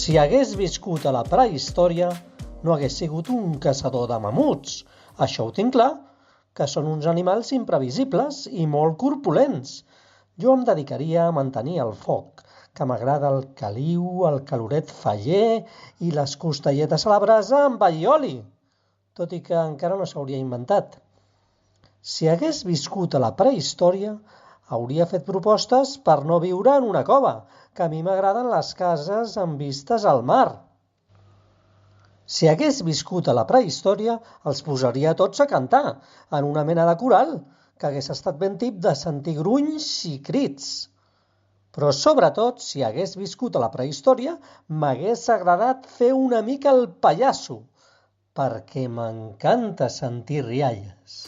Si hagués viscut a la prehistòria, no hagués sigut un caçador de mamuts. Això ho tinc clar, que són uns animals imprevisibles i molt corpulents. Jo em dedicaria a mantenir el foc, que m'agrada el caliu, el caloret faller i les costelletes a la brasa amb allioli, tot i que encara no s'hauria inventat. Si hagués viscut a la prehistòria, hauria fet propostes per no viure en una cova, que a mi m'agraden les cases amb vistes al mar. Si hagués viscut a la prehistòria, els posaria tots a cantar, en una mena de coral, que hagués estat ben tip de sentir grunys i crits. Però sobretot, si hagués viscut a la prehistòria, m'hagués agradat fer una mica el pallasso, perquè m'encanta sentir rialles.